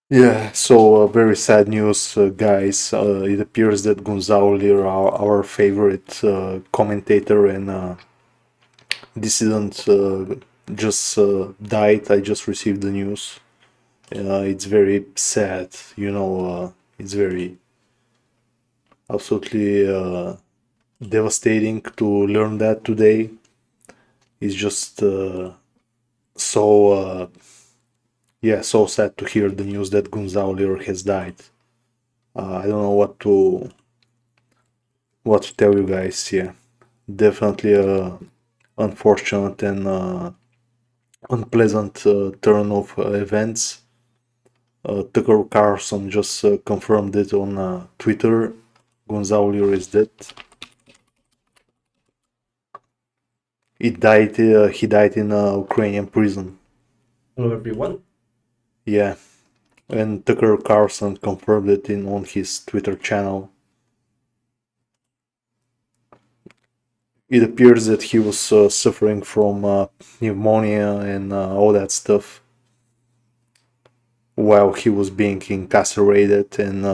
Yeah, so very sad news, guys. It appears that Gonzalo Lira, our favorite commentator and dissident, just died. I just received the news. It's very sad, it's very absolutely devastating to learn that today. It's just so, so sad to hear the news that Gonzalo Lira has died. I don't know what to tell you guys. Yeah, definitely a unfortunate and unpleasant turn of events. Tucker Carlson just confirmed it on Twitter. Gonzalo Lira is dead. He died in a Ukrainian prison. Hello, everyone. Yeah, and Tucker Carlson confirmed it in on his Twitter channel. It appears that he was suffering from pneumonia and all that stuff while he was being incarcerated. And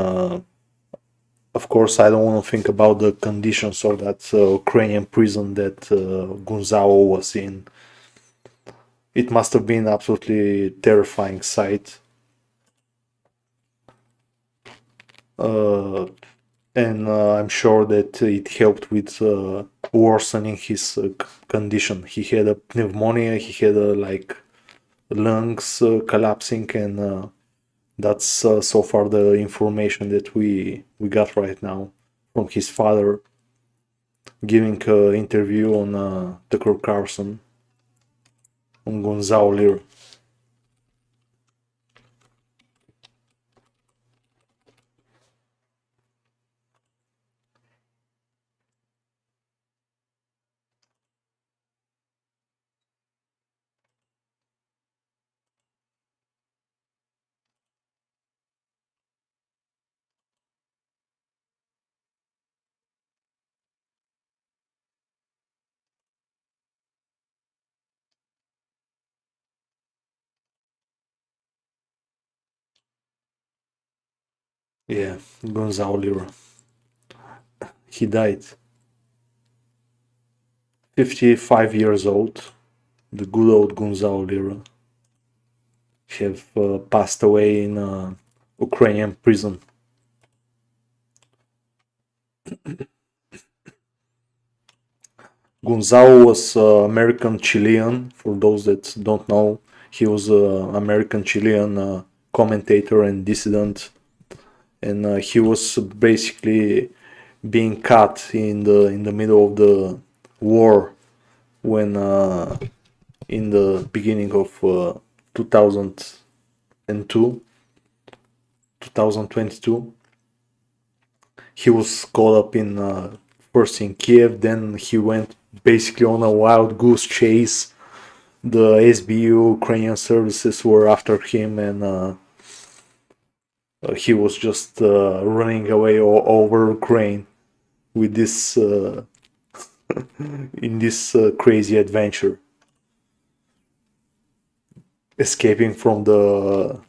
of course, I don't want to think about the conditions of that Ukrainian prison that Gonzalo was in. It must have been absolutely terrifying sight. Uh, and I'm sure that it helped with worsening his condition. He had a pneumonia, he had like lungs collapsing, and that's so far the information that we got right now from his father giving an interview on Tucker Carlson on Gonzalo Lira. Yeah, Gonzalo Lira. He died 55 years old. The good old Gonzalo Lira have passed away in a Ukrainian prison. Gonzalo was American Chilean. For those that don't know, he was an American Chilean commentator and dissident, and he was basically being cut in the middle of the war when in the beginning of 2002 2022 he was caught up in first in Kiev, then he went basically on a wild goose chase. The SBU Ukrainian services were after him, and he was just running away over Ukraine with this in this crazy adventure, escaping from the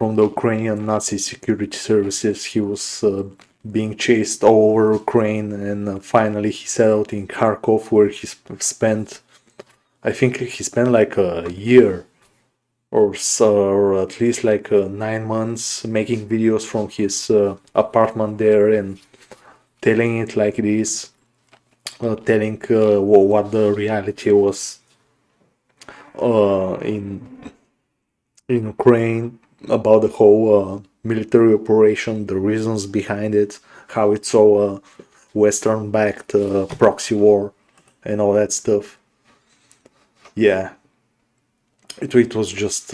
Ukrainian Nazi security services. He was being chased all over Ukraine, and finally he settled in Kharkov, where he spent, I think he spent like a year or so, or at least like 9 months making videos from his apartment there and telling it like this, telling what the reality was in Ukraine about the whole military operation, the reasons behind it, how it's all Western-backed proxy war, and all that stuff. Yeah, it was just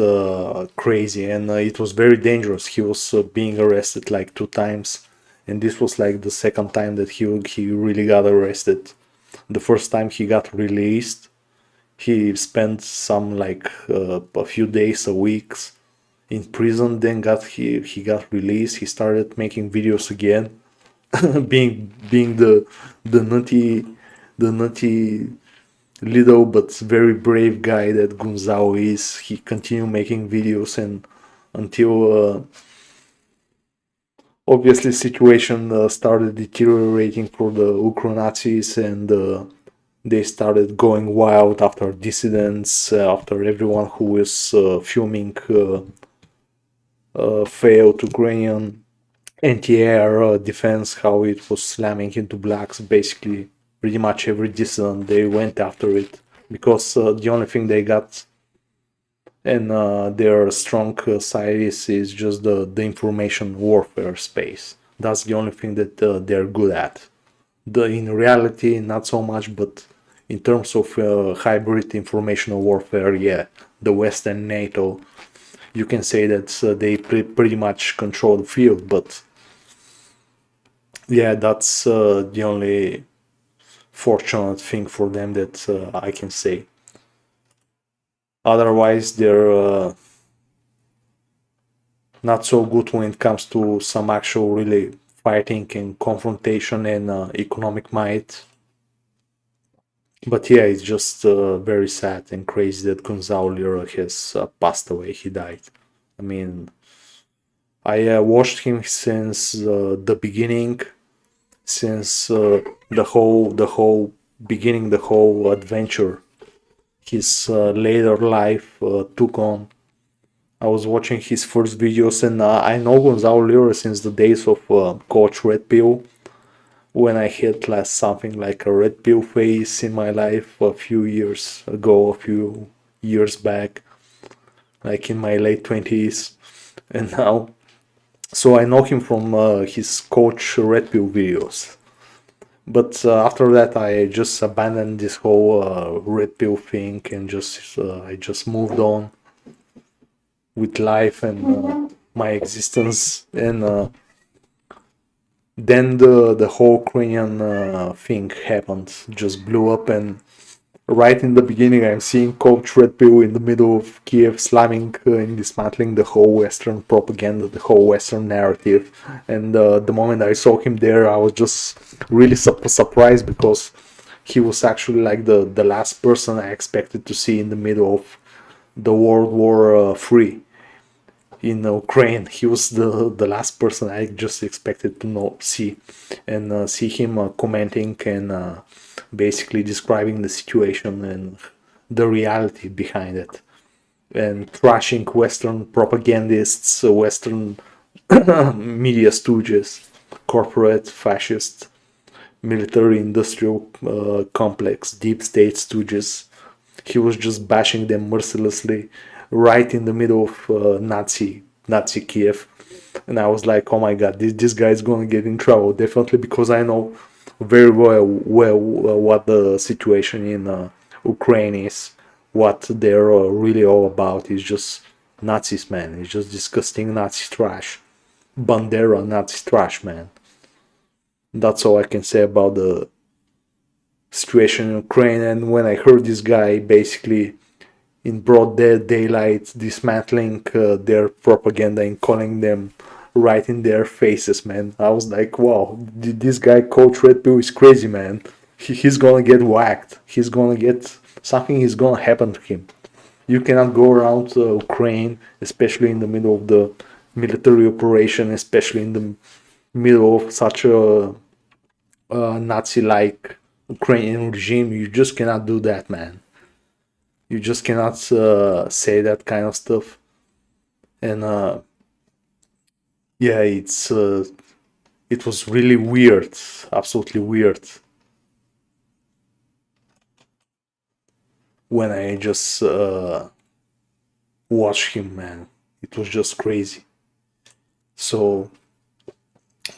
crazy, and it was very dangerous. He was being arrested like 2 times, and this was like the second time that he really got arrested. The first time he got released, he spent some like a few days, a weeks in prison. Then he got released. He started making videos again, being the nutty little but very brave guy that Gonzalo is. He continued making videos and until obviously situation started deteriorating for the Ukro-Nazis, and they started going wild after dissidents, after everyone who was filming failed Ukrainian anti-air defense, how it was slamming into blacks. Basically, pretty much every dissident, they went after it because the only thing they got and their strong side is just the information warfare space. That's the only thing that they're good at. In reality, not so much, but in terms of hybrid informational warfare, yeah, the West and NATO, you can say that they pretty much control the field, but yeah, that's the only fortunate thing for them that I can say. Otherwise, they're not so good when it comes to some actual really fighting and confrontation and economic might. But yeah, it's just very sad and crazy that Gonzalo Lira has passed away. He died. I mean, I watched him since the beginning, since the whole beginning, the whole adventure his later life took on. I was watching his first videos, and I know Gonzalo Lira since the days of Coach Red Pill, when I had last something like a red pill phase in my life a few years ago, a few years back, like in my late 20s, and now. So I know him from his Coach Red Pill videos. But after that, I just abandoned this whole red pill thing and just I just moved on with life and my existence. And then the whole Ukrainian thing happened, just blew up. And right in the beginning, I'm seeing Coach Red Pill in the middle of Kiev slamming and dismantling the whole Western propaganda, the whole Western narrative. And the moment I saw him there, I was just really surprised because he was actually like the last person I expected to see in the middle of the World War III in Ukraine. He was the last person I just expected to see, and see him commenting and basically describing the situation and the reality behind it, and trashing Western propagandists, Western media stooges, corporate fascist, military industrial complex, deep state stooges. He was just bashing them mercilessly right in the middle of Nazi Kiev. And I was like, oh my god, this guy is going to get in trouble, definitely, because I know very well what the situation in Ukraine is, what they're really all about. Is just Nazis, man. It's just disgusting Nazi trash. Bandera Nazi trash, man. That's all I can say about the situation in Ukraine. And when I heard this guy basically in broad daylight dismantling their propaganda and calling them right in their faces, man, I was like, wow, this guy Coach Red Pill is crazy, man. He's gonna get whacked. He's gonna get something is gonna happen to him. You cannot go around Ukraine, especially in the middle of the military operation, especially in the middle of such a Nazi-like Ukrainian regime. You just cannot do that, man. You just cannot say that kind of stuff. And yeah, it was really weird, absolutely weird, when I just watched him, man. It was just crazy. So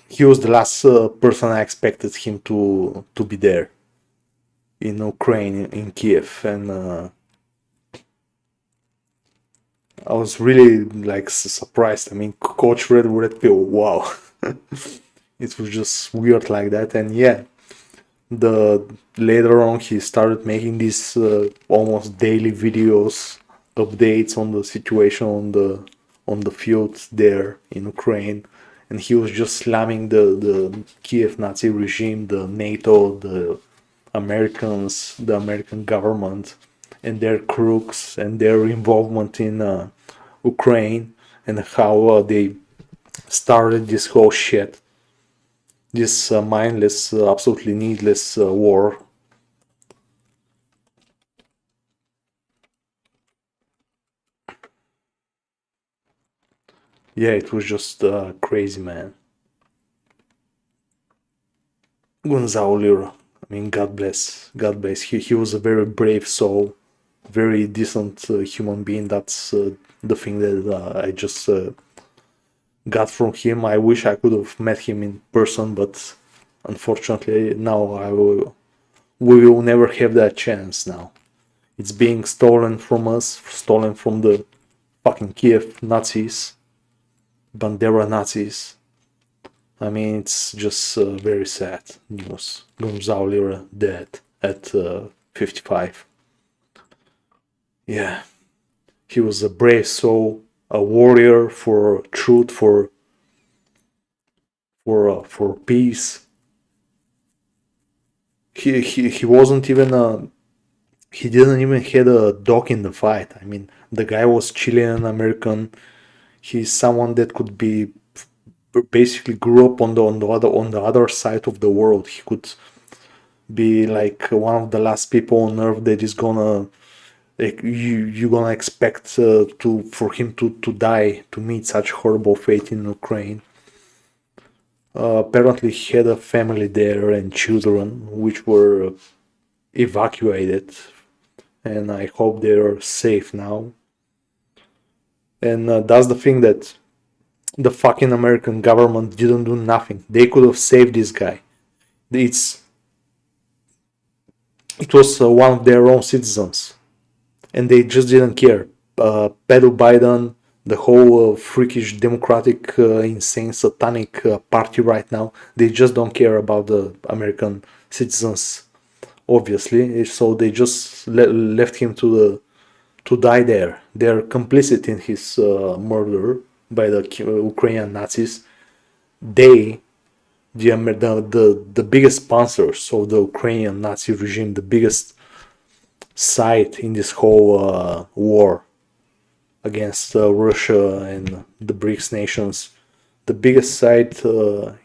he was the last person I expected him to be there in Ukraine, in Kiev, and I was really like surprised. I mean, Coach Red Pill, wow. It was just weird like that. And yeah, the later on he started making these almost daily videos, updates on the situation on the field there in Ukraine, and he was just slamming the Kiev Nazi regime, the NATO, the Americans, the American government, and their crooks and their involvement in Ukraine, and how they started this whole shit, this mindless, absolutely needless war. Yeah, it was just crazy, man. Gonzalo Lira. I mean, God bless. God bless. He was a very brave soul, very decent human being. That's the thing that I just got from him. I wish I could have met him in person, but unfortunately, now we will never have that chance now. It's being stolen from us, stolen from the fucking Kiev Nazis, Bandera Nazis. I mean, it's just very sad news. Gonzalo Lira dead at 55. Yeah, he was a brave soul, a warrior for truth, for peace. He wasn't even a he didn't even had a dog in the fight. I mean, the guy was Chilean American. He's someone that could be basically grew up on the other side of the world. He could be like one of the last people on earth that is gonna like you gonna expect to for him to die to meet such horrible fate in Ukraine. Apparently, he had a family there and children which were evacuated, and I hope they're safe now. And that's the thing that the fucking American government didn't do nothing. They could have saved this guy. It's it was one of their own citizens, and they just didn't care. Pedro Biden, the whole freakish democratic, insane satanic party right now, they just don't care about the American citizens, obviously. So they just left him to die there. They're complicit in his murder by the Ukrainian Nazis. They, the biggest sponsors of the Ukrainian Nazi regime, the biggest side in this whole war against Russia and the BRICS nations, the biggest side, the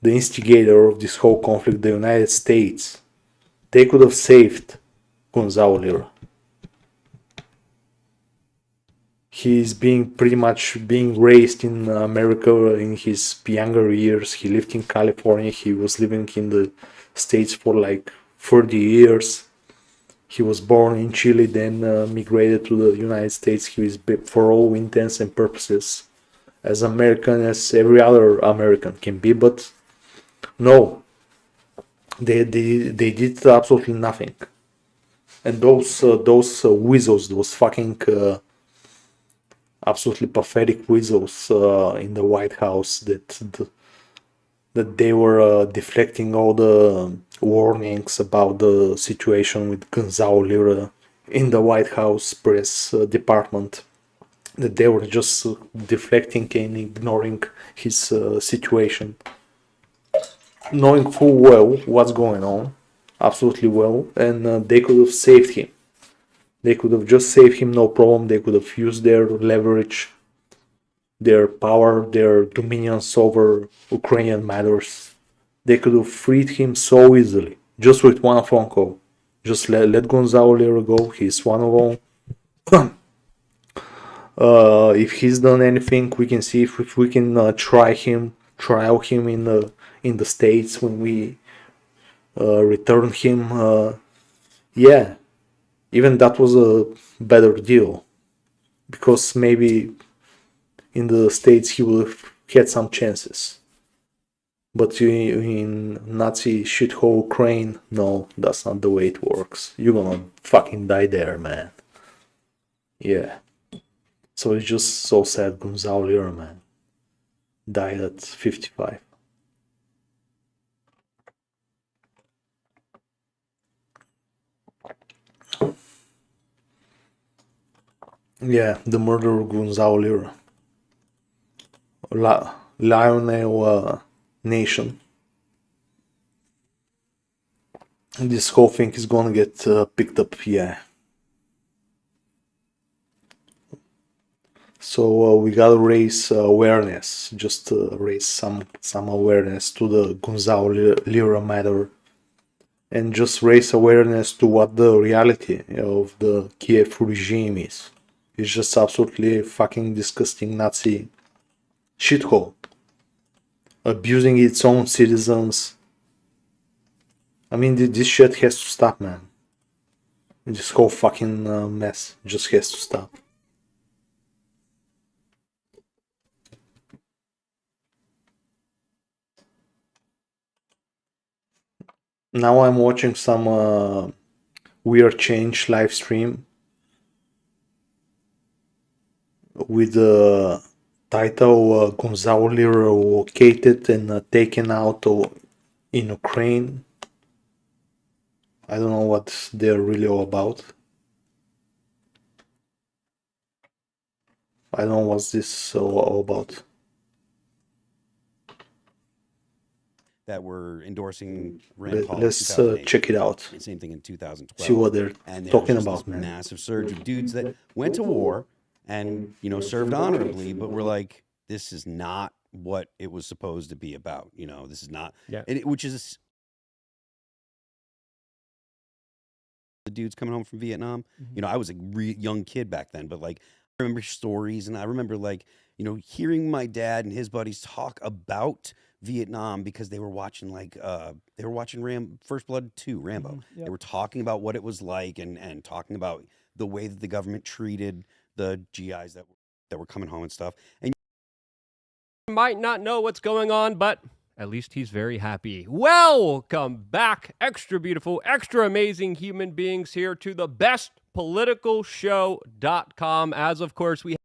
instigator of this whole conflict, the United States, they could have saved Gonzalo Lira. He's being pretty much being raised in America in his younger years. He lived in California. He was living in the States for like 30 years. He was born in Chile, then migrated to the United States. He is, for all intents and purposes, as American as every other American can be. But no, they did absolutely nothing. And those weasels, those fucking absolutely pathetic weasels in the White House that they were deflecting all the warnings about the situation with Gonzalo Lira in the White House press department, that they were just deflecting and ignoring his situation, knowing full well what's going on, absolutely well, and they could have saved him. They could have just saved him, no problem. They could have used their leverage, their power, their dominions over Ukrainian matters. They could have freed him so easily, just with one phone call. Just let Gonzalo Lira go. He's one of them. If he's done anything, we can see if we can trial him in the States when we return him. Yeah, even that was a better deal, because maybe in the States he would have had some chances. But in Nazi shithole Ukraine, no, that's not the way it works. You're gonna fucking die there, man. Yeah. So it's just so sad. Gonzalo Lira, man, died at 55. Yeah, the murder of Gonzalo Lira. Lionel Nation. This whole thing is gonna get picked up, yeah. So we gotta raise awareness, just raise some awareness to the Gonzalo Lira matter, and just raise awareness to what the reality of the Kiev regime is. It's just absolutely fucking disgusting Nazi shithole, abusing its own citizens. I mean, this shit has to stop, man. This whole fucking mess just has to stop. Now I'm watching some weird change live stream with the title Gonzalo Lira located and taken out in Ukraine. I don't know what they're really all about. I don't know what's this all about. That were endorsing Rand Paul. Let's check it out. Same thing in 2012. See what they're talking about, this man. massive surge of dudes that went to war and served honorably, but were like, this is not what it was supposed to be about. This is not, which is the dudes coming home from Vietnam. I was a young kid back then, but like I remember stories, and I remember like hearing my dad and his buddies talk about Vietnam because they were watching First Blood 2, Rambo. Yep. They were talking about what it was like and talking about the way that the government treated the GIs that were coming home and stuff. And you might not know what's going on, but at least he's very happy. Welcome back, extra beautiful, extra amazing human beings here to the bestpoliticalshow.com. As of course we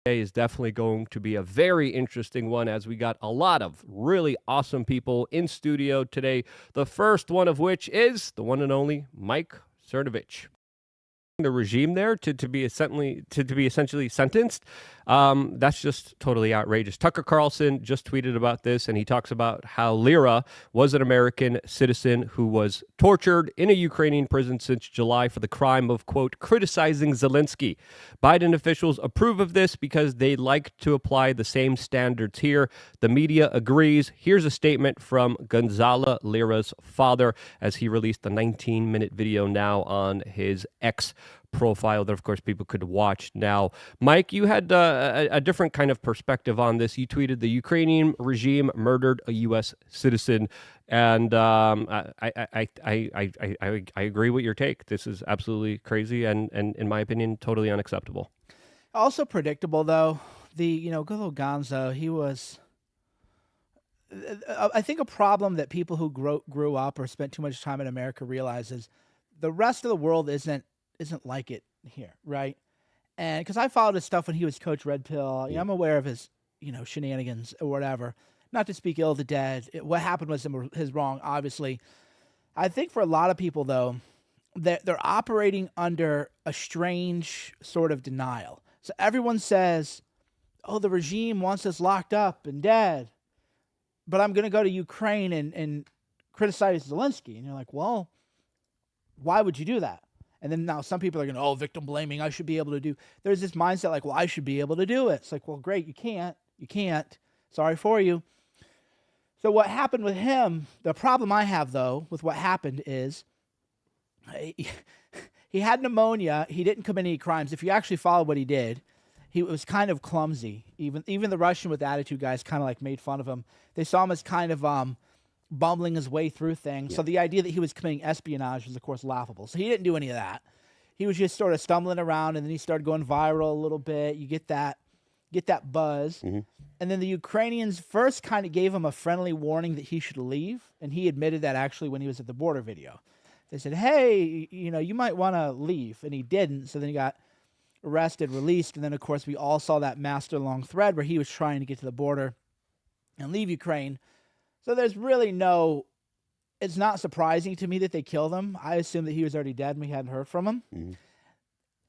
today is definitely going to be a very interesting one, as we got a lot of really awesome people in studio today. The first one of which is the one and only Mike Cernovich. The regime there to be essentially sentenced. That's just totally outrageous. Tucker Carlson just tweeted about this, and he talks about how Lira was an American citizen who was tortured in a Ukrainian prison since July for the crime of, quote, criticizing Zelensky. Biden officials approve of this because they like to apply the same standards here. The media agrees. Here's a statement from Gonzalo Lira's father as he released a 19-minute video now on his X profile that, of course, people could watch now. Mike, you had a different kind of perspective on this. You tweeted the Ukrainian regime murdered a U.S. citizen, and I agree with your take. This is absolutely crazy and in my opinion, totally unacceptable. Also predictable, though. The good little Gonzo, he was. I think a problem that people who grew up or spent too much time in America realize is the rest of the world isn't like it here, right? And because I followed his stuff when he was Coach Red Pill, I'm aware of his, shenanigans or whatever. Not to speak ill of the dead. What happened was his wrong, obviously. I think for a lot of people, though, that they're operating under a strange sort of denial. So everyone says, oh, the regime wants us locked up and dead, but I'm going to go to Ukraine and criticize Zelensky. And you're like, well, why would you do that? And then now some people are going, oh, victim blaming, I should be able to do. There's this mindset like, well, I should be able to do it. It's like, well, great, you can't. Sorry for you. So what happened with him, the problem I have, though, with what happened is he had pneumonia. He didn't commit any crimes. If you actually follow what he did, he was kind of clumsy. Even the Russian with attitude guys kind of like made fun of him. They saw him as kind of bumbling his way through things. Yeah. So the idea that he was committing espionage was, of course, laughable. So he didn't do any of that. He was just sort of stumbling around, and then he started going viral a little bit. You get that buzz. Mm-hmm. And then the Ukrainians first kind of gave him a friendly warning that he should leave, and he admitted that actually when he was at the border video. They said, hey, you might want to leave, and he didn't. So then he got arrested, released, and then, of course, we all saw that master-long thread where he was trying to get to the border and leave Ukraine. So there's really it's not surprising to me that they killed him. I assumed that he was already dead and we hadn't heard from him. Mm-hmm.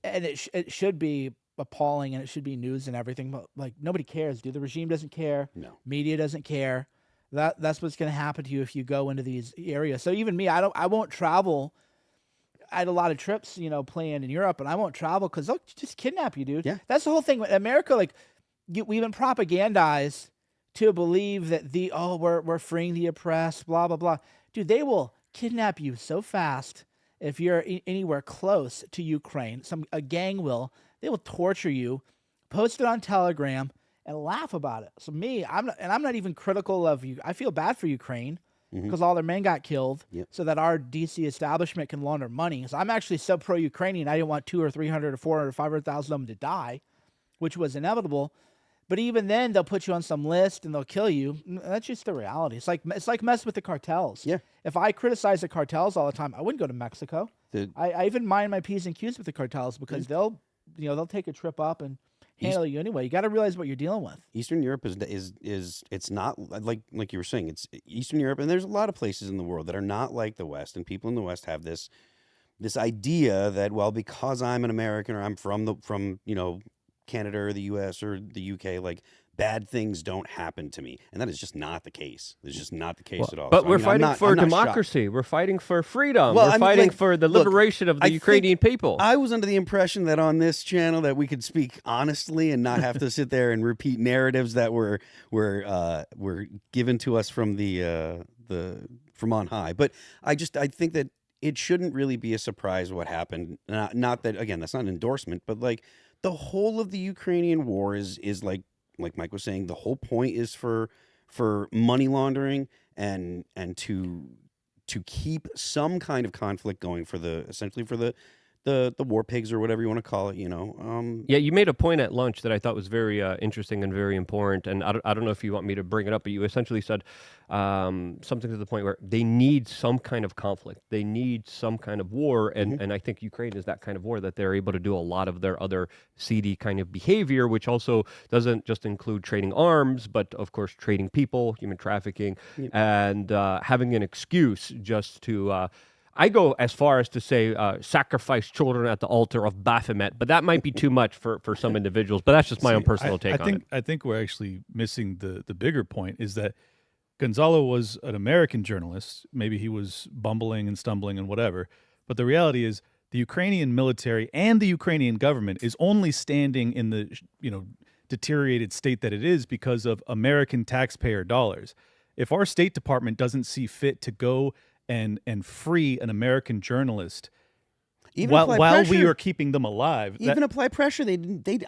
And it should be appalling and it should be news and everything, but like nobody cares, dude. The regime doesn't care. No. Media doesn't care. That's what's going to happen to you if you go into these areas. So even me, I won't travel. I had a lot of trips, planned in Europe, and I won't travel because they'll just kidnap you, dude. Yeah. That's the whole thing. America, like, we've been propagandized to believe that we're freeing the oppressed, blah blah blah. Dude, they will kidnap you so fast if you're anywhere close to Ukraine. A gang will. They will torture you, post it on Telegram, and laugh about it. So I'm not even critical of you. I feel bad for Ukraine because all their men got killed, so that our DC establishment can launder money. So I'm actually so pro-Ukrainian. I didn't want 200 or 300 or 400 or 500,000 of them to die, which was inevitable. But even then, they'll put you on some list and they'll kill you. That's just the reality. It's like mess with the cartels. Yeah. If I criticize the cartels all the time, I wouldn't go to Mexico. I even mind my P's and Q's with the cartels because they'll take a trip up and handle you anyway. You got to realize what you're dealing with. Eastern Europe is it's not like you were saying. It's Eastern Europe, and there's a lot of places in the world that are not like the West, and people in the West have this idea that, well, because I'm an American or I'm from Canada or the U.S. or the UK, like, bad things don't happen to me, and that is just not the case. It's just not the case at all. But So, we're I mean, fighting for I'm not democracy. We're fighting for freedom. Well, we're I mean, fighting like, for the look, liberation of the I Ukrainian think people. I was under the impression that on this channel that we could speak honestly and not have to sit there and repeat narratives that were given to us from from on high. But I think that it shouldn't really be a surprise what happened. Not that, again, that's not an endorsement, but like the whole of the Ukrainian war is like Mike was saying, the whole point is for money laundering and to keep some kind of conflict going essentially for the war pigs or whatever you want to call it, Yeah, you made a point at lunch that I thought was very interesting and very important. And I don't know if you want me to bring it up, but you essentially said something to the point where they need some kind of conflict. They need some kind of war. And I think Ukraine is that kind of war, that they're able to do a lot of their other seedy kind of behavior, which also doesn't just include trading arms, but of course trading people, human trafficking, and having an excuse just to... I go as far as to say sacrifice children at the altar of Baphomet, but that might be too much for some individuals. But that's just my own personal take on it. I think we're actually missing the bigger point is that Gonzalo was an American journalist. Maybe he was bumbling and stumbling and whatever. But the reality is the Ukrainian military and the Ukrainian government is only standing in the deteriorated state that it is because of American taxpayer dollars. If our State Department doesn't see fit to go and free an American journalist, while we are keeping them alive, apply pressure. They did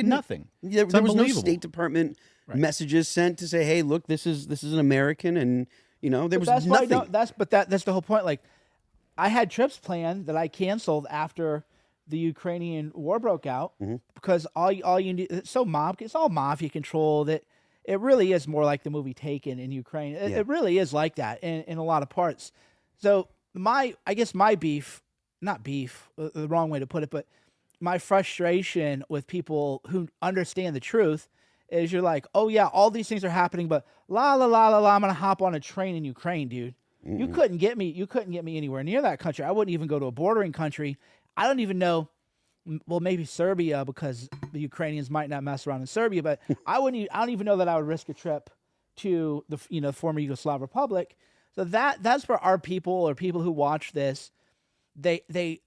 nothing. There was no State Department messages sent to say, "Hey, look, this is an American," and there was nothing. That's the whole point. Like, I had trips planned that I canceled after the Ukrainian war broke out because all you need, it's all mafia controlled. It really is more like the movie Taken in Ukraine. It really is like that in a lot of parts. So my beef, not beef, the wrong way to put it, but my frustration with people who understand the truth is you're like, oh yeah, all these things are happening, but la la la la la, I'm gonna hop on a train in Ukraine, dude. You couldn't get me anywhere near that country. I wouldn't even go to a bordering country. I don't even know. Well, maybe Serbia, because the Ukrainians might not mess around in Serbia, but I don't even know that I would risk a trip to the former Yugoslav Republic. So that's for our people or people who watch this. They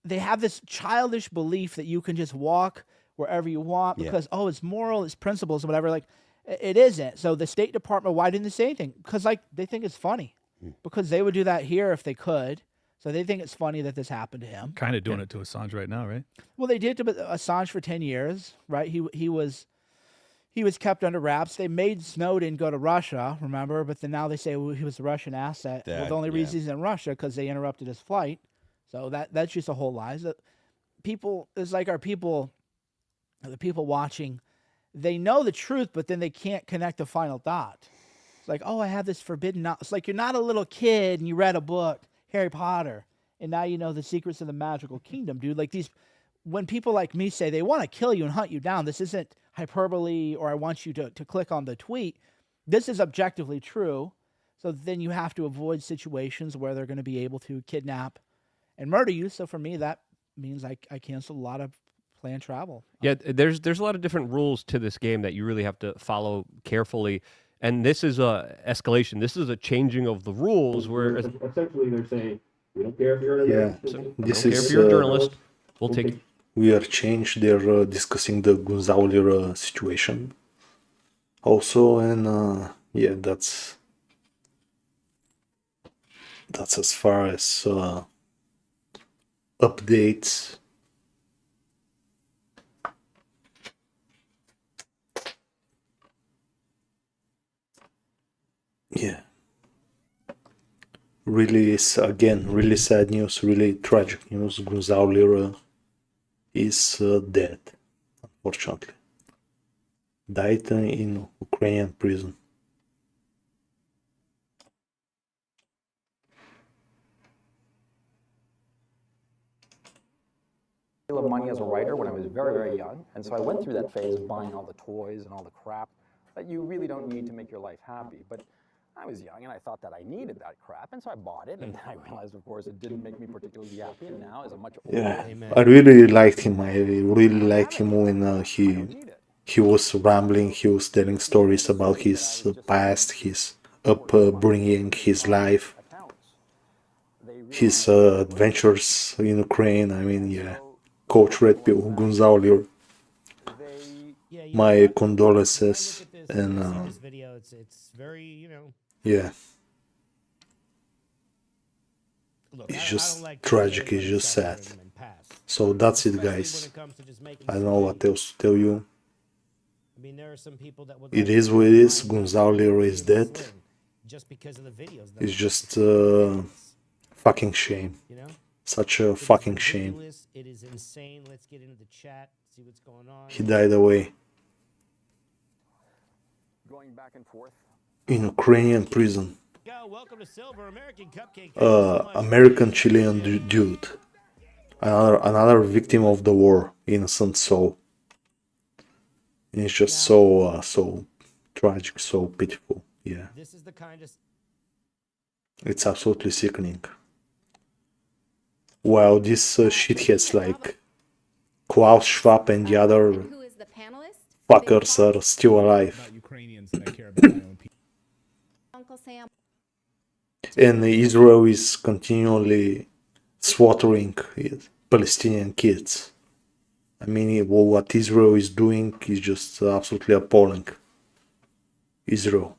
have this childish belief that you can just walk wherever you want because it's moral, it's principles, or whatever. Like, it isn't. So the State Department, why didn't they say anything? Because they think it's funny, because they would do that here if they could. So they think it's funny that this happened to him. Kind of doing it to Assange right now, right? Well, they did to Assange for 10 years, right? He was kept under wraps. They made Snowden go to Russia, remember? But then now they say he was a Russian asset. The only reason he's in Russia because they interrupted his flight. So that's just a whole lie. It's like our people, the people watching, they know the truth, but then they can't connect the final dot. It's like, oh, I have this forbidden knowledge. It's like you're not a little kid and you read a book, Harry Potter, and now you know the secrets of the magical kingdom, dude. Like, when people like me say they want to kill you and hunt you down, this isn't hyperbole or I want you to click on the tweet. This is objectively true. So then you have to avoid situations where they're going to be able to kidnap and murder you. So for me, that means I cancel a lot of planned travel. Yeah, there's a lot of different rules to this game that you really have to follow carefully. And this is a escalation. This is a changing of the rules where essentially they're saying, Yeah, this Don't care if is you're a journalist. We'll take you. we are changed. They're discussing the Gonzalo Lira situation also, and yeah, that's as far as updates. Yeah, really is again really sad news, really tragic news. Gonzalo Lira is dead, unfortunately. Died in Ukrainian prison. Of money as a writer when I was very, very young. And so I went through that phase of buying all the toys and all the crap that you really don't need to make your life happy. But I was young and I thought that I needed that crap. And so I bought it. And then I realized, of course, it didn't make me particularly happy. And now, as a much older Yeah, I really liked him. I really liked him when he was rambling. He was telling stories about his past, his upbringing, his life, his adventures in Ukraine. I mean, yeah, Coach Red Pill, Gonzalo Lira. Yeah, you My know what? condolences, When I look at this, and when I see this video, it's very, you know. yeah, Look, it's I just don't like to tragic. say It's what just sad. happened in the past, So that's it, especially when guys. it comes to just making I don't some know what videos. else to tell you. I mean, there are some people that would It like is to what it make is. money Gonzalo Lira is really dead. slim just because of the videos. It's just videos, fucking shame. you know? Such a It is fucking shame. ridiculous. It is insane. Let's get into the chat, see what's going on. He died away going back and forth. in Ukrainian prison. Go. Welcome to Silver American Cupcake. Thank you so much. American Chilean dude. Another victim of the war, innocent soul. And it's just so tragic, so pitiful. Yeah, This is the kind of it's absolutely sickening. While these shitheads like Klaus Schwab and the other Who is the panelist? fuckers are still alive. Ukrainians and I care about my own people. Uncle Sam. And Israel is continually slaughtering Palestinian kids. I mean, what Israel is doing is just absolutely appalling. Israel.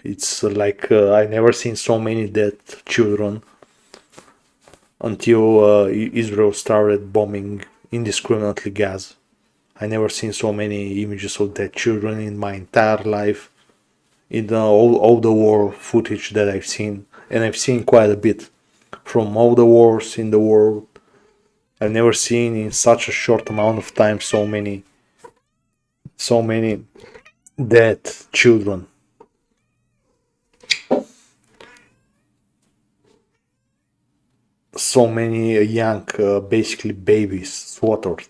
It's like I never seen so many dead children until Israel started bombing indiscriminately Gaza. I never seen so many images of dead children in my entire life. In all the war footage that I've seen, and I've seen quite a bit from all the wars in the world. I've never seen in such a short amount of time so many dead children. So many young, basically babies, slaughtered.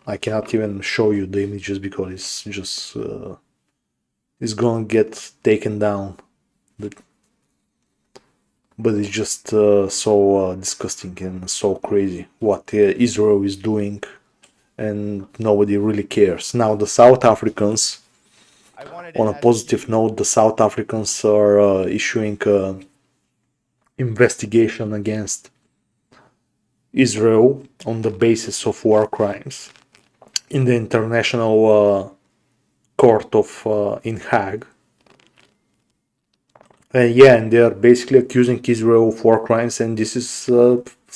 I cannot even show you the images because it's just it's gonna get taken down. But it's just so disgusting and so crazy what Israel is doing, and nobody really cares. Now the South Africans, on a positive note, the South Africans are issuing investigation against Israel on the basis of war crimes in the International Court of in Hague. Yeah, and they are basically accusing Israel of war crimes, and this is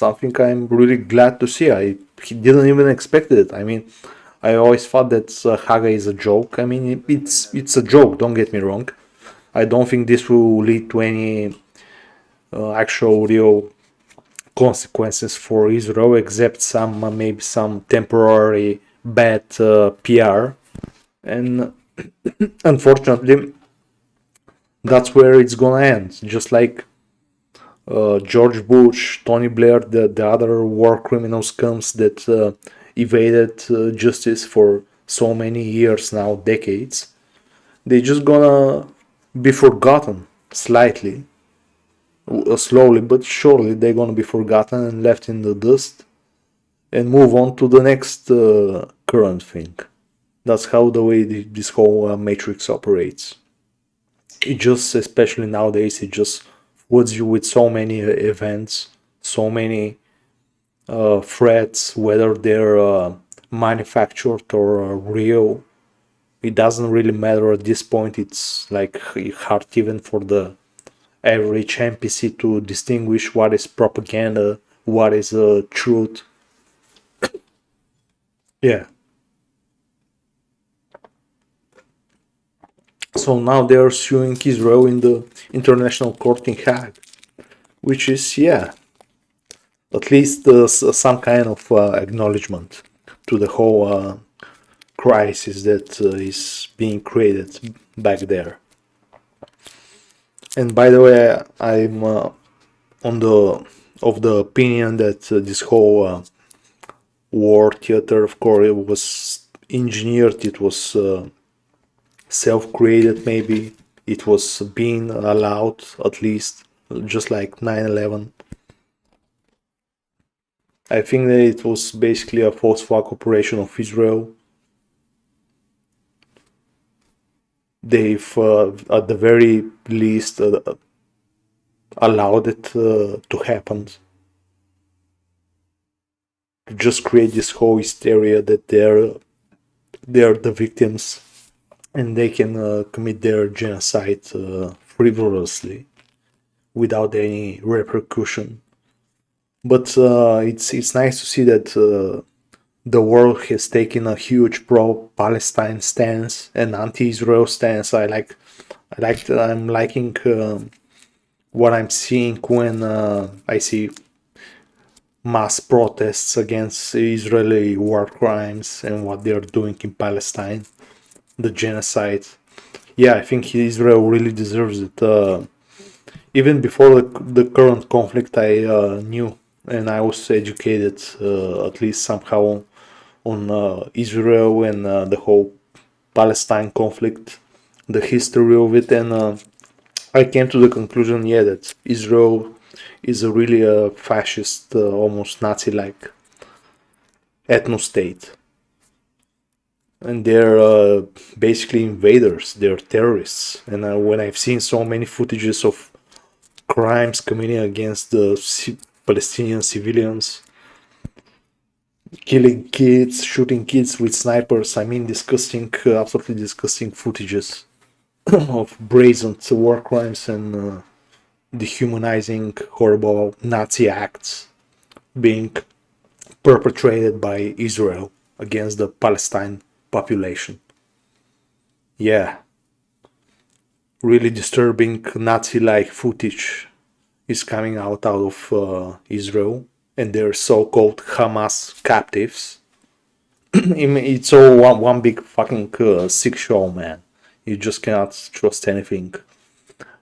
something I'm really glad to see. I didn't even expect it. I mean, I always thought that Haga is a joke. I mean, it's a joke. Don't get me wrong. I don't think this will lead to any actual real consequences for Israel, except some maybe some temporary bad PR. And unfortunately, that's where it's gonna end. Just like George Bush, Tony Blair, the other war criminal scums that evaded justice for so many years now, decades. They're just gonna be forgotten slightly, slowly but surely. They're gonna be forgotten and left in the dust, and move on to the next current thing. That's how the way this whole matrix operates. It just, especially nowadays, it just floods you with so many events, so many threats, whether they're manufactured or real. It doesn't really matter at this point. It's like hard even for the average NPC to distinguish what is propaganda, what is truth. Yeah. So now they are suing Israel in the International Court in Hague, which is, yeah, at least some kind of acknowledgement to the whole crisis that is being created back there. And by the way, I'm on the of the opinion that this whole war theater, of course, it was engineered. It was self-created. Maybe it was being allowed, at least, just like 9/11. I think that it was basically a false flag operation of Israel. They've, at the very least, allowed it to happen. To just create this whole hysteria that they're the victims and they can commit their genocide frivolously without any repercussion. But it's nice to see that the world has taken a huge pro-Palestine stance and anti-Israel stance. I'm liking what I'm seeing when I see mass protests against Israeli war crimes and what they're doing in Palestine, the genocide. Yeah, I think Israel really deserves it. Even before the current conflict, I knew and I was educated, at least somehow, on Israel and the whole Palestine conflict, the history of it, and I came to the conclusion, yeah, that Israel is a really fascist, almost Nazi-like ethno-state, and they're basically invaders. They're terrorists, and when I've seen so many footages of crimes committing against the Palestinian civilians, killing kids, shooting kids with snipers. I mean, disgusting, absolutely disgusting footages of brazen war crimes and dehumanizing, horrible Nazi acts being perpetrated by Israel against the Palestine population. Yeah, really disturbing Nazi-like footage is coming out of Israel and their so-called Hamas captives. It's all one big fucking sick show, man. You just cannot trust anything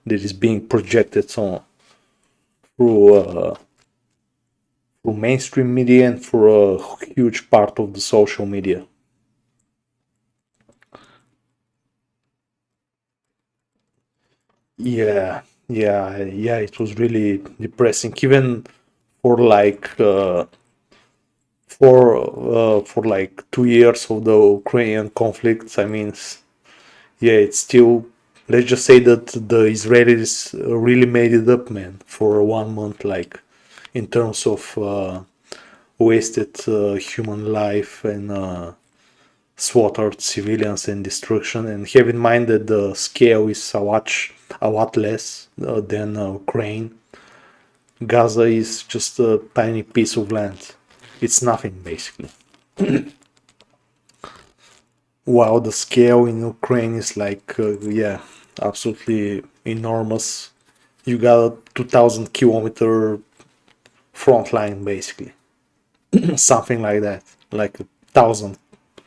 that is being projected through mainstream media and through a huge part of the social media. Yeah, it was really depressing. Even for like for like 2 years of the Ukrainian conflict. I mean, yeah, it's still. Let's just say that the Israelis really made it up, man, for 1 month, like in terms of wasted human life and slaughtered civilians and destruction. And have in mind that the scale is a lot less than Ukraine. Gaza is just a tiny piece of land. It's nothing, basically. While the scale in Ukraine is like, yeah, absolutely enormous. You got a 2,000 kilometer front line, basically. Something like that. Like a 1,000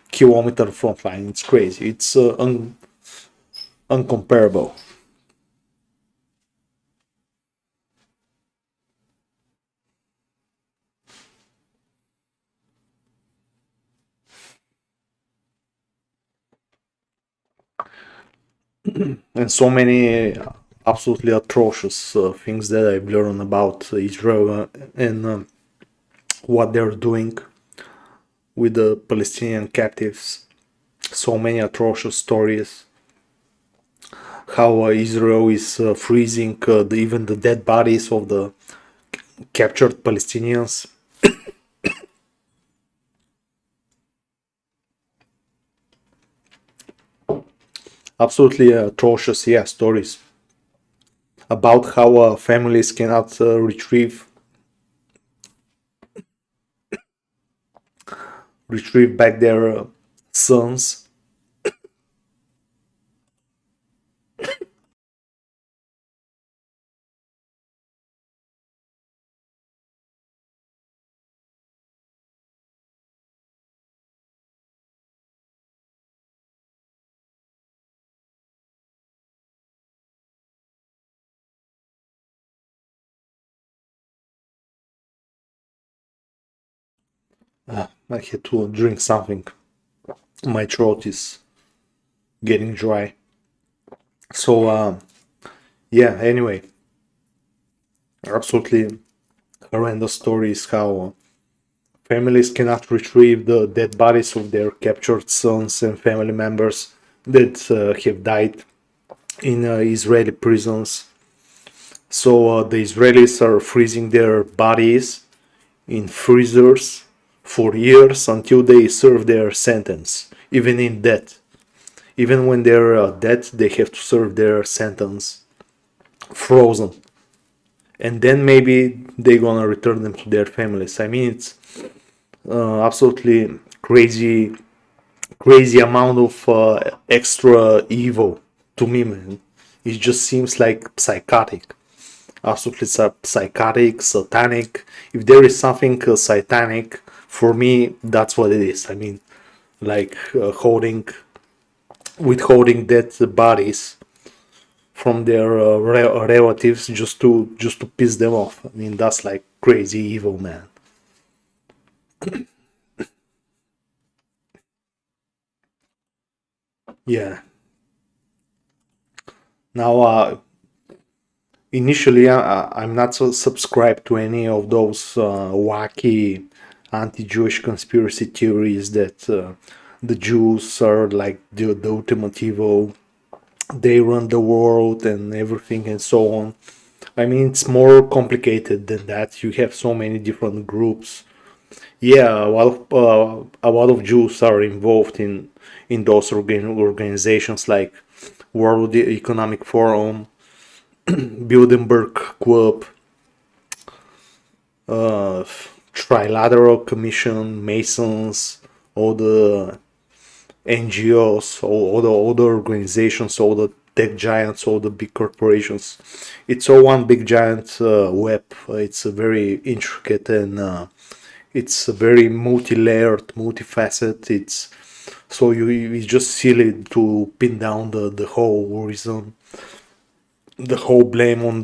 kilometer front line. It's crazy. It's uncomparable. And so many absolutely atrocious things that I've learned about Israel and what they're doing with the Palestinian captives. So many atrocious stories. How Israel is freezing even the dead bodies of the captured Palestinians. Absolutely atrocious, yeah, stories about how families cannot retrieve back their sons. I had to drink something. My throat is getting dry. So, yeah, anyway, absolutely horrendous stories how families cannot retrieve the dead bodies of their captured sons and family members that have died in Israeli prisons. So the Israelis are freezing their bodies in freezers for years until they serve their sentence, even in death. Even when they're dead, they have to serve their sentence frozen. And then maybe they're gonna return them to their families. I mean, it's absolutely crazy amount of extra evil to me, man. It just seems like psychotic. Absolutely psychotic, satanic. If there is something satanic, for me, that's what it is. I mean, like withholding dead bodies from their relatives just to piss them off. I mean, that's like crazy evil, man. Yeah. Now, initially, I'm not so subscribed to any of those wacky anti-Jewish conspiracy theories that the Jews are like the ultimate evil, they run the world and everything and so on. I mean, it's more complicated than that. You have so many different groups. Yeah, a lot of Jews are involved in those organizations like World Economic Forum, Bilderberg Club, uh, Trilateral Commission, Masons, all the NGOs, all the organizations, all the tech giants, all the big corporations. It's all one big giant web. It's a very intricate and it's a very multi-layered, multifaceted. It's just silly to pin down the whole reason, the whole blame on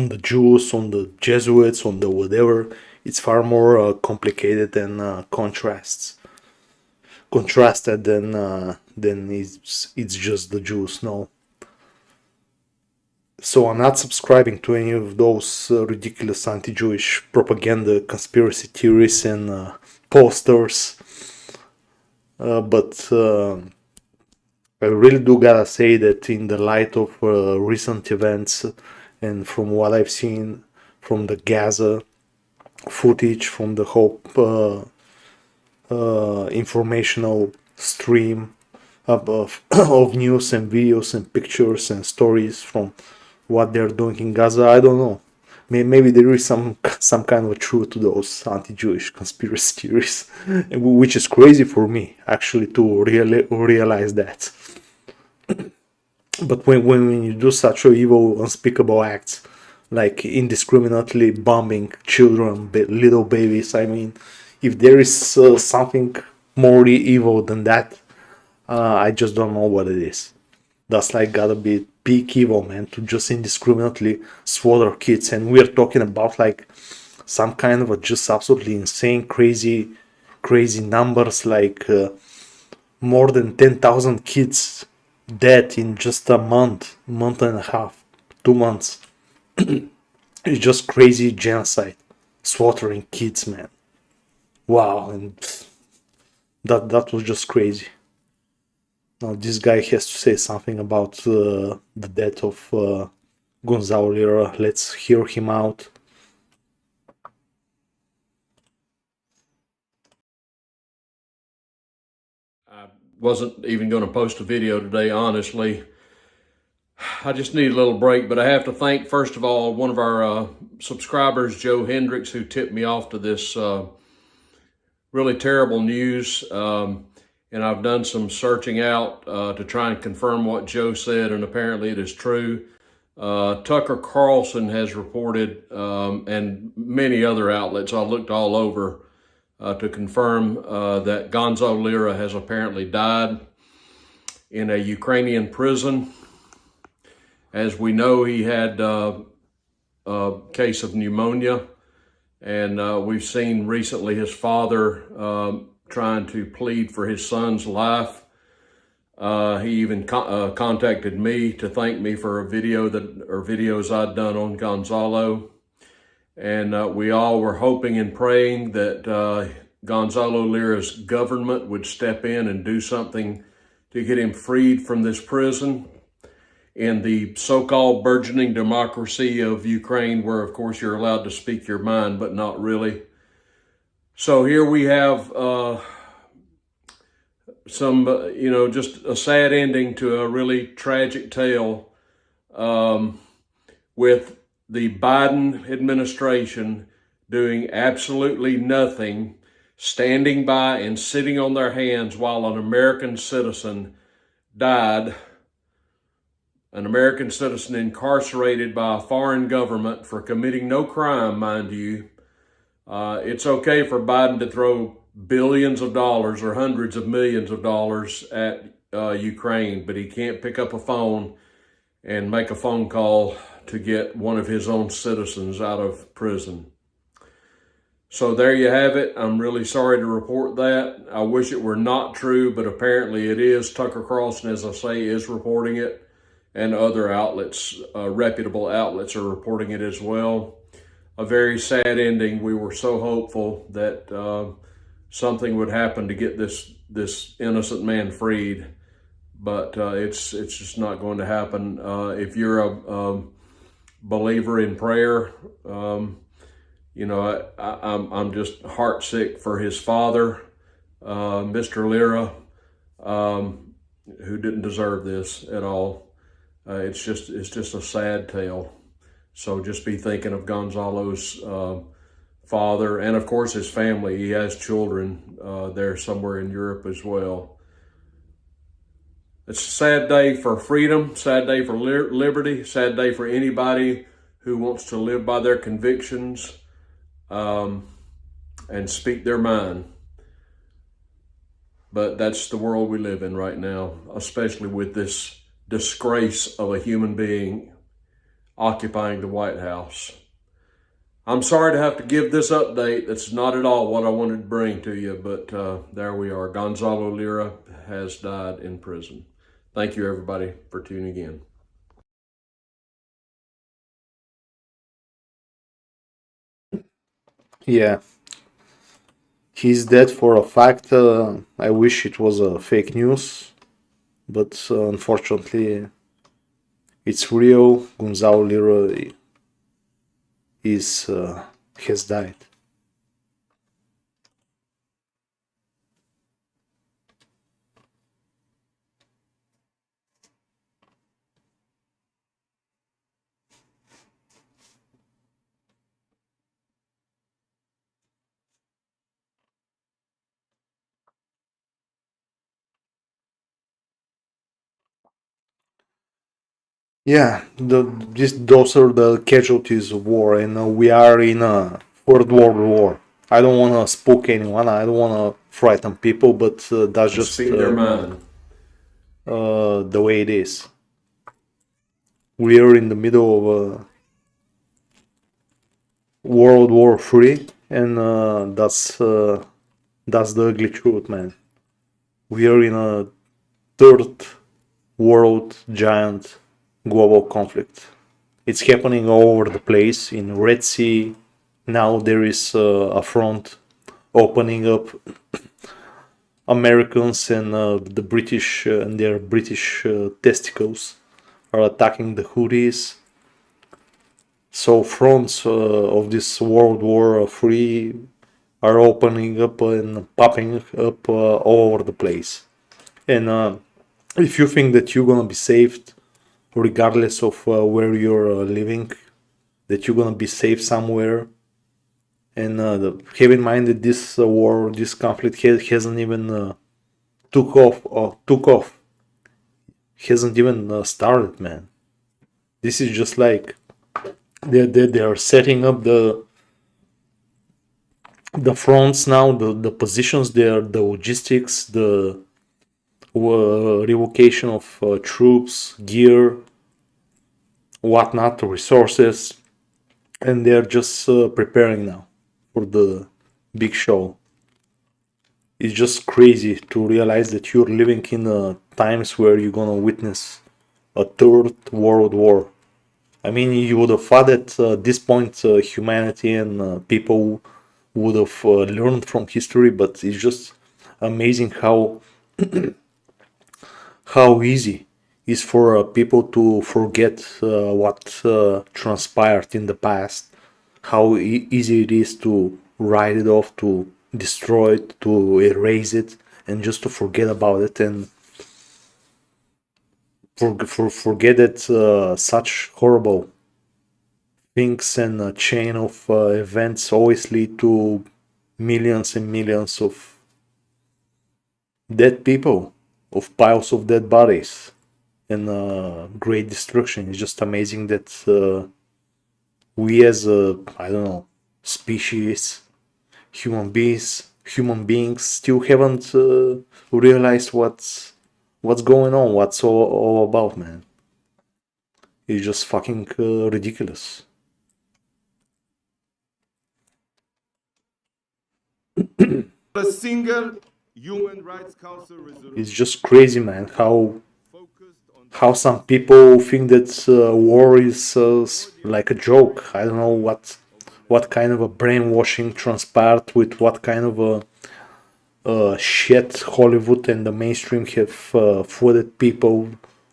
the Jews, on the Jesuits, on the whatever. It's far more complicated and contrasted than it's just the Jews. No. So I'm not subscribing to any of those ridiculous anti-Jewish propaganda, conspiracy theories, and posters. But I really do gotta say that in the light of recent events and from what I've seen from the Gaza footage, from the whole informational stream of news and videos and pictures and stories from what they're doing in Gaza, I don't know. Maybe there is some kind of truth to those anti-Jewish conspiracy theories, which is crazy for me actually to realize that. But when you do such a evil, unspeakable acts, like indiscriminately bombing children, little babies, I mean, if there is something more evil than that, I just don't know what it is. That's like gotta be big evil, man, to just indiscriminately slaughter kids. And we're talking about like some kind of a just absolutely insane, crazy numbers, like more than 10,000 kids dead in just a month and a half, 2 months. It's just crazy genocide, slaughtering kids, man. Wow, and that was just crazy. Now this guy has to say something about the death of Gonzalo Lira. Let's hear him out. wasn't even going to post a video today, honestly. I just need a little break, but I have to thank, first of all, one of our subscribers, Joe Hendricks, who tipped me off to this really terrible news. And I've done some searching out to try and confirm what Joe said, and apparently it is true. Tucker Carlson has reported, and many other outlets, I looked all over to confirm that Gonzalo Lira has apparently died in a Ukrainian prison. As we know, he had a case of pneumonia, and we've seen recently his father trying to plead for his son's life. He even contacted me to thank me for a video videos I'd done on Gonzalo. And we all were hoping and praying that Gonzalo Lira's government would step in and do something to get him freed from this prison in the so-called burgeoning democracy of Ukraine, where, of course, you're allowed to speak your mind, but not really. So here we have some, just a sad ending to a really tragic tale with the Biden administration doing absolutely nothing, standing by and sitting on their hands while an American citizen died, an American citizen incarcerated by a foreign government for committing no crime, mind you. It's okay for Biden to throw billions of dollars or hundreds of millions of dollars at Ukraine, but he can't pick up a phone and make a phone call to get one of his own citizens out of prison. So there you have it. I'm really sorry to report that. I wish it were not true, but apparently it is. Tucker Carlson, as I say, is reporting it, and other outlets, reputable outlets, are reporting it as well. A very sad ending. We were so hopeful that something would happen to get this innocent man freed, but it's just not going to happen. If you're a believer in prayer, I'm just heartsick for his father, Mr. Lira, who didn't deserve this at all. It's just a sad tale. So just be thinking of Gonzalo's father, and of course his family. He has children there somewhere in Europe as well. It's a sad day for freedom, sad day for liberty, sad day for anybody who wants to live by their convictions and speak their mind. But that's the world we live in right now, especially with this disgrace of a human being occupying the White House. I'm sorry to have to give this update. That's not at all what I wanted to bring to you, but there we are. Gonzalo Lira has died in prison. Thank you, everybody, for tuning in. Yeah, he's dead for a fact. I wish it was a fake news, but unfortunately, it's real. Gonzalo Lira has died. Yeah, those are the casualties of war, and we are in a third world war. I don't want to spook anyone. I don't want to frighten people, but that's just Speak their mind. The way it is. We are in the middle of World War III, and that's the ugly truth, man. We are in a third world giant global conflict. It's happening all over the place. In Red Sea, now there is a front opening up. Americans and the British and their British testicles are attacking the Houthis. So fronts of this World War III are opening up and popping up all over the place. And if you think that you're gonna be saved, regardless of where you're living, that you're gonna be safe somewhere, and have in mind that this war, this conflict hasn't even took off, hasn't even started, man. This is just like they are setting up the fronts now, the positions there, the logistics, the revocation of troops, gear, whatnot, resources, and they're just preparing now for the big show. It's just crazy to realize that you're living in times where you're gonna witness a third world war. I mean, you would have thought at this point humanity and people would have learned from history, but it's just amazing how easy is for people to forget what transpired in the past, how easy it is to write it off, to destroy it, to erase it, and just to forget about it and forget that such horrible things and a chain of events always lead to millions and millions of dead people, of piles of dead bodies, and great destruction. It's just amazing that we as a, I don't know, species, human beings still haven't realized what's going on, what's all about, man. It's just fucking ridiculous. A single Human Rights Council resolution. It's just crazy, man, how some people think that war is like a joke. I don't know what kind of a brainwashing transpired with what kind of a shit Hollywood and the mainstream have flooded people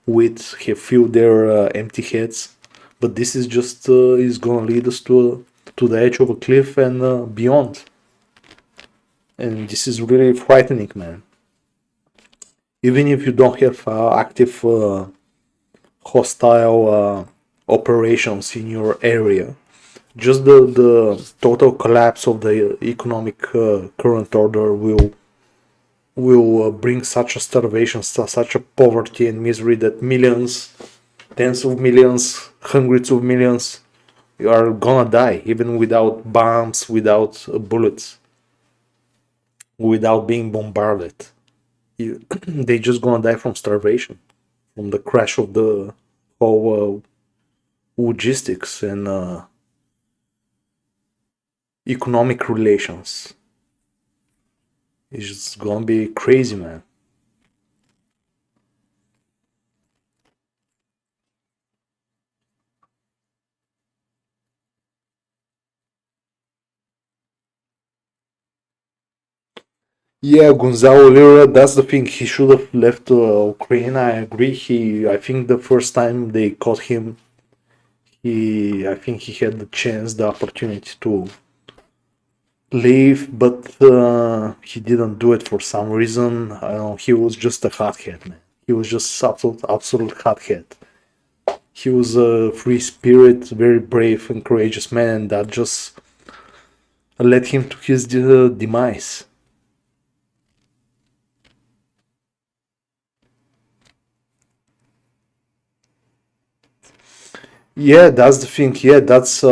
with, have filled their empty heads. But this is just is gonna lead us to the edge of a cliff and beyond. And this is really frightening, man. Even if you don't have active hostile operations in your area, just the total collapse of the economic current order will bring such a starvation, such a poverty and misery that millions, tens of millions, hundreds of millions are gonna die, even without bombs, without bullets, without being bombarded. They just gonna die from starvation, from the crash of the whole logistics and economic relations. It's just gonna be crazy, man. Yeah, Gonzalo Lira, that's the thing. He should have left Ukraine. I agree. I think the first time they caught him, I think he had the chance, the opportunity to leave, but he didn't do it for some reason. I don't know. He was just a hothead, man. He was just absolute hothead. He was a free spirit, very brave and courageous man, and that just led him to his demise. Yeah, that's the thing. Yeah, that's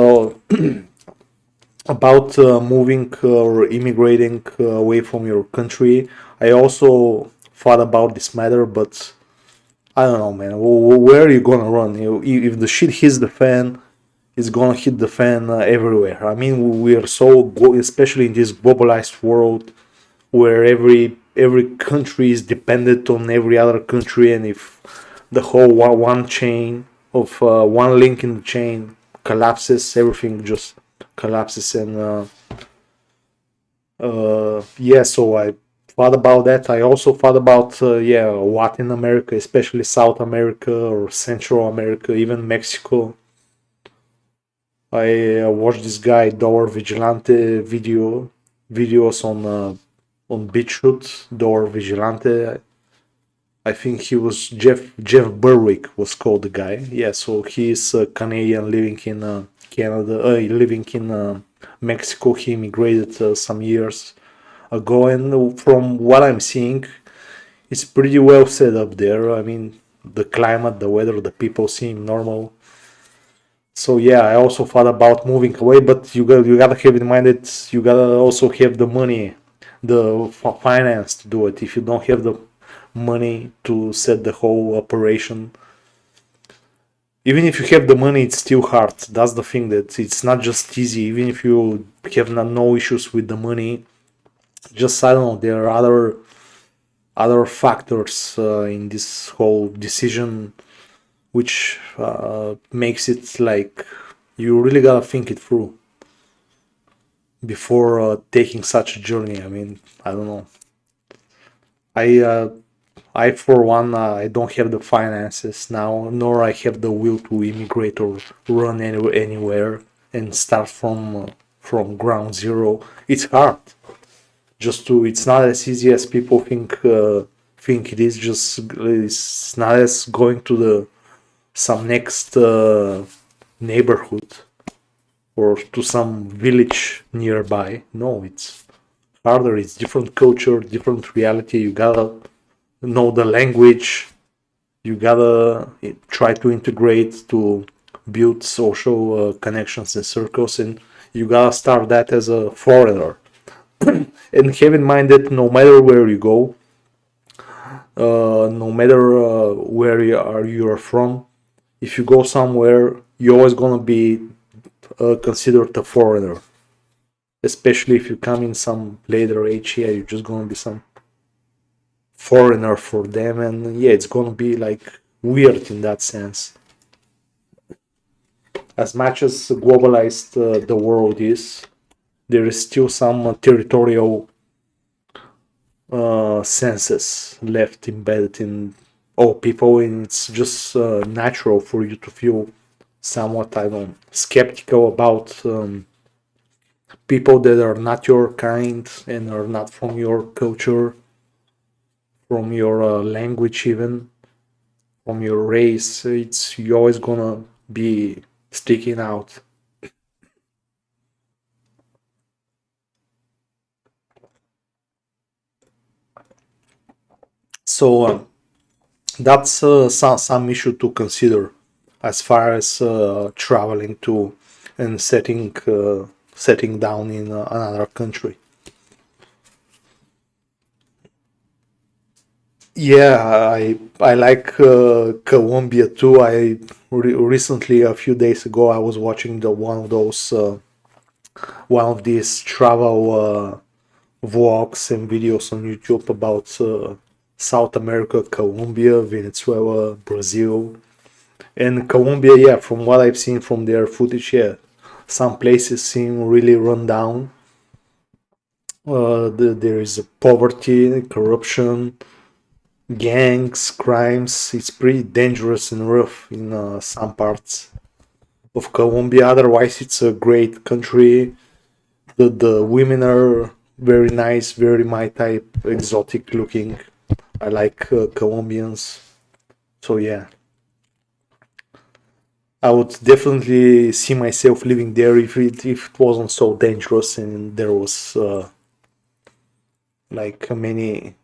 about moving or immigrating away from your country. I also thought about this matter, but I don't know, man. Where are you gonna run? If the shit hits the fan, it's gonna hit the fan everywhere. I mean, we are especially in this globalized world, where every country is dependent on every other country, and if the whole one chain of one link in the chain collapses, everything just collapses. And yeah, so I thought about that. I also thought about Latin America, especially South America or Central America, even Mexico. I watched this guy Dollar Vigilante videos on BitChute, Dollar Vigilante. I think he was Jeff Berwick was called the guy. Yeah, so he's a Canadian living in Canada, living in Mexico. He immigrated some years ago, and from what I'm seeing, it's pretty well set up there. I mean, the climate, the weather, the people seem normal. So yeah, I also thought about moving away, but you gotta have in mind that you gotta also have the money, the finance to do it. If you don't have the money to set the whole operation, even if you have the money, it's still hard. That's the thing, that it's not just easy. Even if you have no issues with the money, just I don't know, there are other factors in this whole decision which makes it like you really gotta think it through before taking such a journey. I mean, I don't know. I for one, I don't have the finances now, nor I have the will to immigrate or run anywhere and start from ground zero. It's hard. It's not as easy as people think it is. Just it's not as going to the some next neighborhood or to some village nearby. No, it's harder. It's different culture, different reality. You gotta know the language. You gotta try to integrate to build social connections and circles, and you gotta start that as a foreigner. And have in mind that no matter where you go, no matter where you are from, if you go somewhere, you're always gonna be considered a foreigner. Especially if you come in some later age, yeah, you're just gonna be some foreigner for them, and yeah, it's gonna be like weird in that sense. As much as globalized the world is, there is still some territorial senses left embedded in all people, and it's just natural for you to feel somewhat, I don't know, skeptical about people that are not your kind and are not from your culture, from your language, even from your race. It's you're always gonna be sticking out. So that's some issue to consider as far as traveling to and setting down in another country. Yeah, I like Colombia too. I recently, a few days ago, I was watching one of these travel vlogs and videos on YouTube about South America, Colombia, Venezuela, Brazil, and Colombia. Yeah, from what I've seen from their footage, yeah, some places seem really run down. There is poverty, corruption, gangs, crimes. It's pretty dangerous and rough in some parts of Colombia. Otherwise, it's a great country. The women are very nice, very my type, exotic looking. I like Colombians. So yeah, I would definitely see myself living there if it wasn't so dangerous and there was like many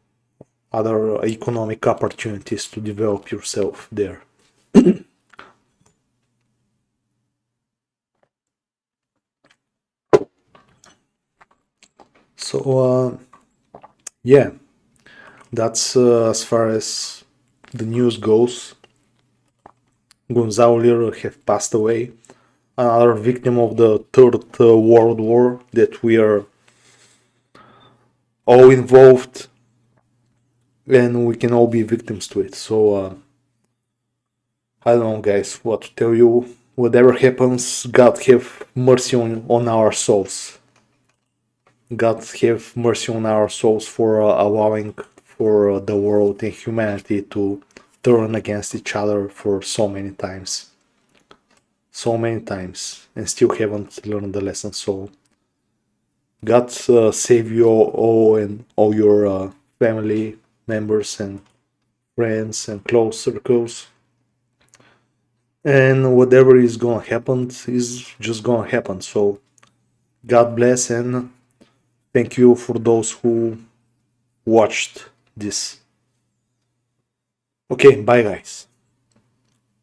other economic opportunities to develop yourself there. So yeah, that's as far as the news goes. Gonzalo Lira have passed away, another victim of the Third World War that we are all involved, and we can all be victims to it. So I don't know, guys, what to tell you. Whatever happens, God have mercy on our souls. God have mercy on our souls for allowing for the world and humanity to turn against each other for so many times. So many times, and still haven't learned the lesson. So God save you all and all your family members and friends and close circles. And whatever is gonna happen is just gonna happen. So God bless, and thank you for those who watched this. Okay, bye guys.